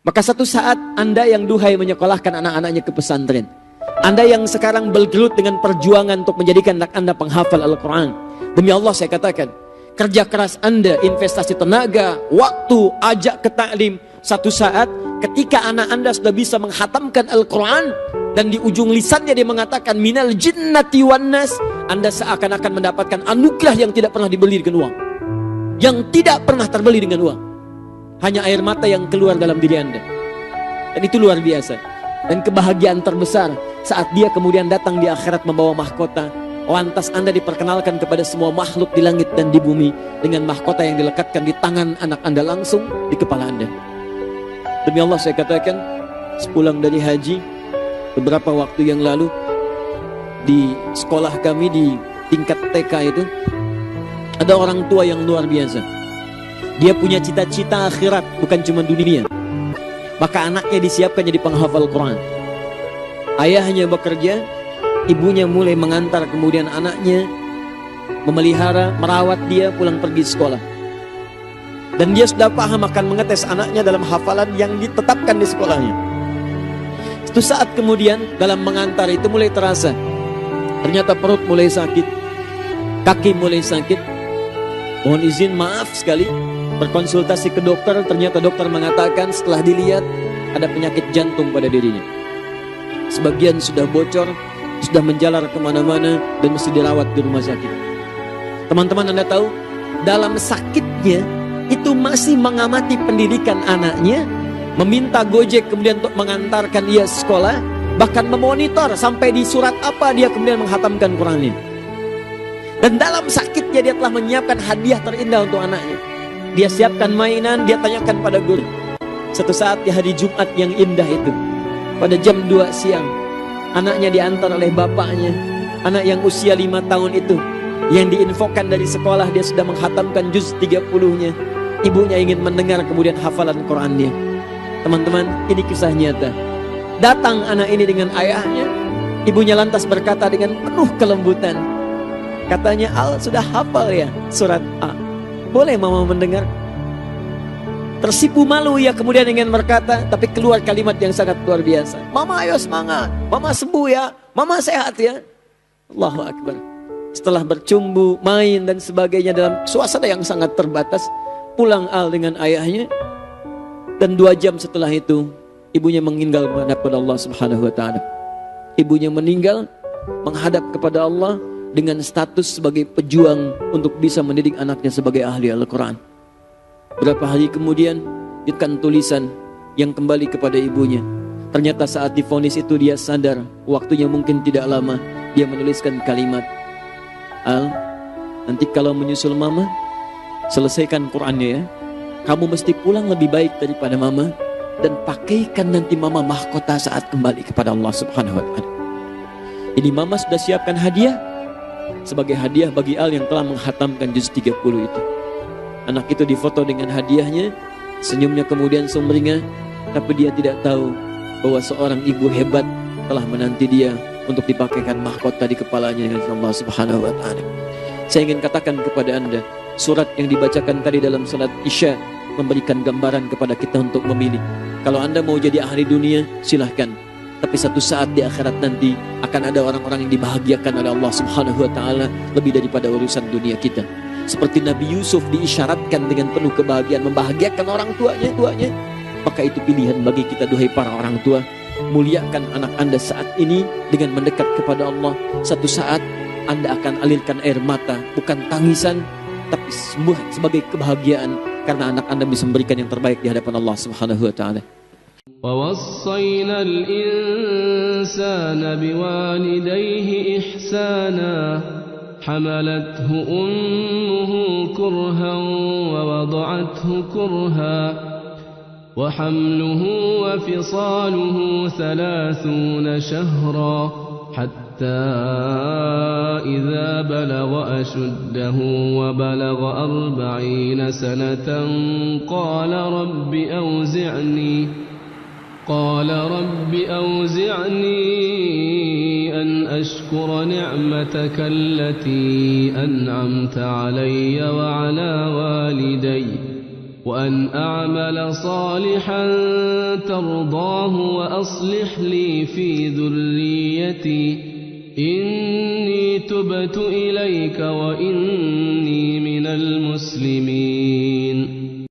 Maka satu saat Anda yang duhai menyekolahkan anak-anaknya ke pesantren, Anda yang sekarang bergelut dengan perjuangan untuk menjadikan anak Anda penghafal Al-Quran, demi Allah saya katakan, kerja keras Anda, investasi tenaga, waktu, ajak ke taklim, satu saat ketika anak Anda sudah bisa menghatamkan Al-Quran, dan di ujung lisannya dia mengatakan minal jinnati wan nas, Anda seakan-akan mendapatkan anugerah yang tidak pernah dibeli dengan uang, yang tidak pernah terbeli dengan uang. Hanya air mata yang keluar dalam diri Anda. Dan itu luar biasa. Dan kebahagiaan terbesar saat dia kemudian datang di akhirat membawa mahkota. Lantas Anda diperkenalkan kepada semua makhluk di langit dan di bumi dengan mahkota yang dilekatkan di tangan anak Anda langsung di kepala Anda. Demi Allah saya katakan, sepulang dari haji beberapa waktu yang lalu, di sekolah kami di tingkat TK itu ada orang tua yang luar biasa. Dia punya cita-cita akhirat, bukan cuma dunia. Maka anaknya disiapkan jadi penghafal Quran. Ayahnya bekerja, ibunya mulai mengantar kemudian anaknya, memelihara, merawat dia pulang pergi sekolah. Dan dia sudah paham akan mengetes anaknya dalam hafalan yang ditetapkan di sekolahnya. Suatu saat kemudian dalam mengantar itu mulai terasa, ternyata perut mulai sakit, kaki mulai sakit. Mohon izin maaf sekali, berkonsultasi ke dokter, ternyata dokter mengatakan setelah dilihat ada penyakit jantung pada dirinya. Sebagian sudah bocor, sudah menjalar kemana-mana dan mesti dirawat di rumah sakit. Teman-teman Anda tahu, dalam sakitnya itu masih mengamati pendidikan anaknya, meminta Gojek kemudian untuk mengantarkan ia sekolah, bahkan memonitor sampai di surat apa dia kemudian menghatamkan Qurannya. Dan dalam sakitnya dia telah menyiapkan hadiah terindah untuk anaknya. Dia siapkan mainan, dia tanyakan pada guru. Satu saat di hari Jumat yang indah itu, pada jam 2 siang, anaknya diantar oleh bapaknya. Anak yang usia 5 tahun itu, yang diinfokan dari sekolah dia sudah menghatamkan juz 30-nya. Ibunya ingin mendengar kemudian hafalan Qurannya. Teman-teman, ini kisah nyata. Datang anak ini dengan ayahnya, ibunya lantas berkata dengan penuh kelembutan, katanya, Al sudah hafal ya surat A, boleh mama mendengar? Tersipu malu ia kemudian ingin berkata, tapi keluar kalimat yang sangat luar biasa, mama ayo semangat, mama sembuh ya, mama sehat ya. Allahu Akbar. Setelah bercumbu, main dan sebagainya dalam suasana yang sangat terbatas, pulang Al dengan ayahnya. Dan 2 jam setelah itu ibunya meninggal menghadap kepada Allah Subhanahu wa ta'ala. Ibunya meninggal menghadap kepada Allah dengan status sebagai pejuang untuk bisa mendidik anaknya sebagai ahli Al-Quran. Berapa hari kemudian ditekan tulisan yang kembali kepada ibunya. Ternyata saat divonis itu dia sadar waktunya mungkin tidak lama. Dia menuliskan kalimat, Al, nanti kalau menyusul mama, selesaikan Qurannya ya. Kamu mesti pulang lebih baik daripada mama, dan pakaikan nanti mama mahkota saat kembali kepada Allah Subhanahu wa ta'ala. Ini mama sudah siapkan hadiah sebagai hadiah bagi Al yang telah menghatamkan juz 30 itu. Anak itu difoto dengan hadiahnya, senyumnya kemudian sumringah, tapi dia tidak tahu bahwa seorang ibu hebat telah menanti dia untuk dipakaikan mahkota di kepalanya dengan Allah Subhanahu wa ta'ala. Saya ingin katakan kepada Anda, surat yang dibacakan tadi dalam salat Isya memberikan gambaran kepada kita untuk memilih. Kalau Anda mau jadi ahli dunia, silahkan. Tapi satu saat di akhirat nanti akan ada orang-orang yang dibahagiakan oleh Allah Subhanahu wa ta'ala lebih daripada urusan dunia kita. Seperti Nabi Yusuf diisyaratkan dengan penuh kebahagiaan membahagiakan orang tuanya. Maka itu pilihan bagi kita, duhai para orang tua. Muliakan anak Anda saat ini dengan mendekat kepada Allah. Satu saat Anda akan alirkan air mata, bukan tangisan, tapi sebagai kebahagiaan karena anak Anda bisa memberikan yang terbaik di hadapan Allah Subhanahu wa ta'ala. وَوَصَّيْنَا الْإِنسَانَ بِوَالِدَيْهِ إِحْسَانًا حَمَلَتْهُ أُمُّهُ كُرْهًا وَوَضَعَتْهُ كُرْهًا وَحَمْلُهُ وَفِصَالُهُ 30 شهرا حتى إذا بلغ أشده وبلغ 40 سنة قال رب أوزعني أن أشكر نعمتك التي أنعمت علي وعلى والدي وأن أعمل صالحا ترضاه وأصلح لي في ذريتي إني تبت إليك وإني